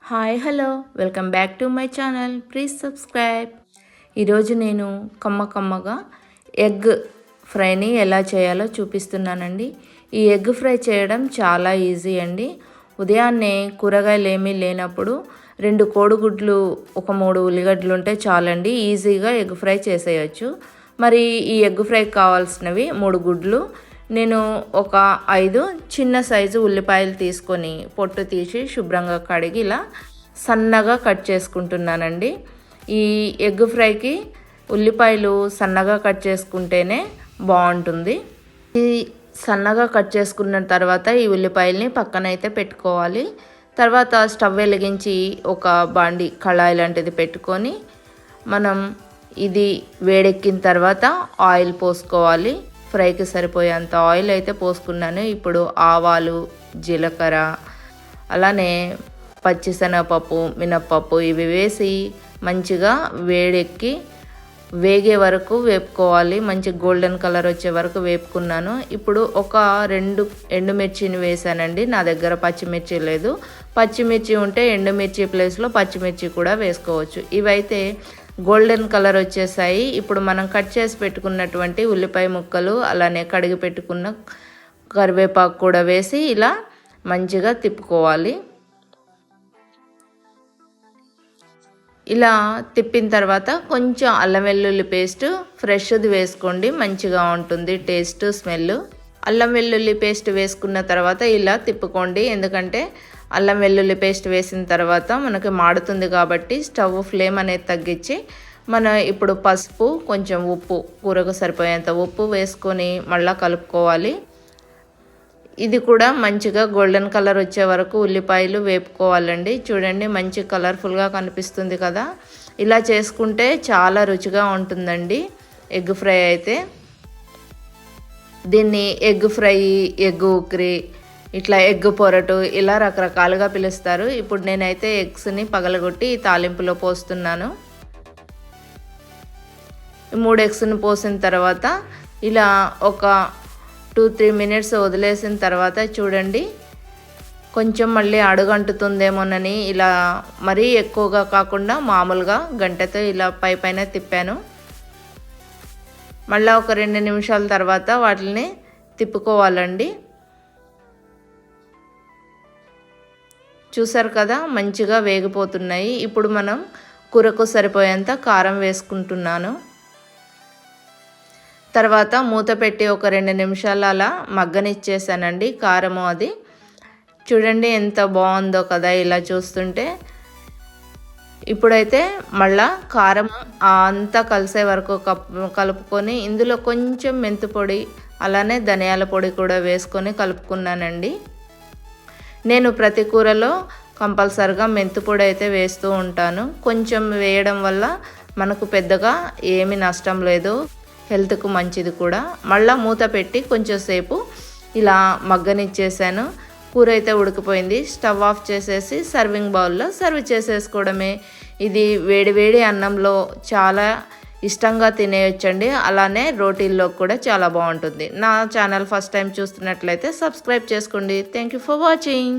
Hi hello welcome back to my channel. Please subscribe. ఈరోజు నేను కమ్మగా ఎగ్ ఫ్రైని ఎలా చేయాలో చూపిస్తున్నానండి. ఈ ఎగ్ ఫ్రై చేయడం చాలా ఈజీ అండి. ఉదయాన్నే కూరగాయలు ఏమీ లేనప్పుడు 2 కోడిగుడ్లు, ఒక 3 ఉల్లిగడ్డలు ఉంటే చాలండి, ఈజీగా ఎగ్ ఫ్రై చేసేయచ్చు. మరి ఈ ఎగ్ ఫ్రైకి కావాల్సినవి 3 గుడ్లు, నేను ఒక 5 చిన్న సైజు ఉల్లిపాయలు తీసుకొని పొట్టు తీసి శుభ్రంగా కడిగి ఇలా సన్నగా కట్ చేసుకుంటున్నానండి. ఈ ఎగ్ ఫ్రైకి ఉల్లిపాయలు సన్నగా కట్ చేసుకుంటేనే బాగుంటుంది. ఈ సన్నగా కట్ చేసుకున్న తర్వాత ఈ ఉల్లిపాయల్ని పక్కనైతే పెట్టుకోవాలి. తర్వాత స్టవ్ వెలిగించి ఒక బాండి కళాయి లాంటిది పెట్టుకొని మనం ఇది వేడెక్కిన తర్వాత ఆయిల్ పోసుకోవాలి. ఫ్రైకి సరిపోయేంత ఆయిల్ అయితే పోసుకున్నాను. ఇప్పుడు ఆవాలు, జీలకర్ర, అలానే పచ్చిశనగపప్పు, మినప్పప్పు ఇవి వేసి మంచిగా వేడెక్కి వేగే వరకు వేపుకోవాలి. మంచి గోల్డెన్ కలర్ వచ్చే వరకు వేపుకున్నాను. ఇప్పుడు ఒక 2 ఎండుమిర్చిని వేసానండి. నా దగ్గర పచ్చిమిర్చి లేదు. పచ్చిమిర్చి ఉంటే ఎండుమిర్చి ప్లేస్లో పచ్చిమిర్చి కూడా వేసుకోవచ్చు. ఇవైతే గోల్డెన్ కలర్ వచ్చేసాయి. ఇప్పుడు మనం కట్ చేసి పెట్టుకున్నటువంటి ఉల్లిపాయ ముక్కలు, అలానే కడిగి పెట్టుకున్న కరివేపాకు కూడా వేసి ఇలా మంచిగా తిప్పుకోవాలి. ఇలా తిప్పిన తర్వాత కొంచెం అల్లం వెల్లుల్లి పేస్ట్ ఫ్రెష్ది వేసుకోండి, మంచిగా ఉంటుంది టేస్ట్, స్మెల్. అల్లం వెల్లుల్లి పేస్ట్ వేసుకున్న తర్వాత ఇలా తిప్పుకోండి, ఎందుకంటే అల్లం వెల్లుల్లి పేస్ట్ వేసిన తర్వాత మనకి మాడుతుంది కాబట్టి స్టవ్ ఫ్లేమ్ అనేది తగ్గించి ఇప్పుడు పసుపు, కొంచెం ఉప్పు, కూరకు సరిపోయేంత ఉప్పు వేసుకొని మళ్ళీ కలుపుకోవాలి. ఇది కూడా మంచిగా గోల్డెన్ కలర్ వచ్చే వరకు ఉల్లిపాయలు వేపుకోవాలండి. చూడండి, మంచి కలర్ఫుల్గా కనిపిస్తుంది కదా. ఇలా చేసుకుంటే చాలా రుచిగా ఉంటుందండి ఎగ్ ఫ్రై అయితే. దీన్ని ఎగ్ ఫ్రై, ఎగ్ ఉక్రి, ఇట్లా ఎగ్ పొరటు, ఇలా రకరకాలుగా పిలుస్తారు. ఇప్పుడు నేనైతే ఎగ్స్ని పగలగొట్టి తాలింపులో పోస్తున్నాను. 3 ఎగ్స్ని పోసిన తర్వాత ఇలా ఒక 2-3 మినిట్స్ వదిలేసిన తర్వాత చూడండి, కొంచెం మళ్ళీ అడుగంటుతుందేమోనని ఇలా మరీ ఎక్కువగా కాకుండా మామూలుగా గంటతో ఇలా పైన తిప్పాను. మళ్ళీ ఒక 2 నిమిషాల తర్వాత వాటిని తిప్పుకోవాలండి. చూసారు కదా, మంచిగా వేగిపోతున్నాయి. ఇప్పుడు మనం కూరకు సరిపోయేంత కారం వేసుకుంటున్నాను. తర్వాత మూత పెట్టి ఒక 2 నిమిషాలు అలా మగ్గనిచ్చేసానండి కారము. అది చూడండి ఎంత బాగుందో కదా ఇలా చూస్తుంటే. ఇప్పుడైతే మళ్ళా కారం అంతా కలిసే వరకు కలుపుకొని ఇందులో కొంచెం మెంతి పొడి, అలానే ధనియాల పొడి కూడా వేసుకొని కలుపుకున్నానండి. నేను ప్రతి కూరలో కంపల్సరిగా మెంతి పొడి అయితే వేస్తూ ఉంటాను. కొంచెం వేయడం వల్ల మనకు పెద్దగా ఏమీ నష్టం లేదు, హెల్త్కు మంచిది కూడా. మళ్ళీ మూత పెట్టి కొంచెం సేపు ఇలా మగ్గనిచ్చేసాను. కూర అయితే ఉడికిపోయింది. స్టవ్ ఆఫ్ చేసేసి సర్వింగ్ బౌల్లో సర్వ్ చేసేసుకోవడమే. ఇది వేడి అన్నంలో చాలా ఇష్టంగా తినేయొచ్చండి. అలానే రోటీల్లో కూడా చాలా బాగుంటుంది. నా ఛానల్ ఫస్ట్ టైం చూస్తున్నట్లయితే సబ్స్క్రైబ్ చేసుకోండి. Thank you for watching.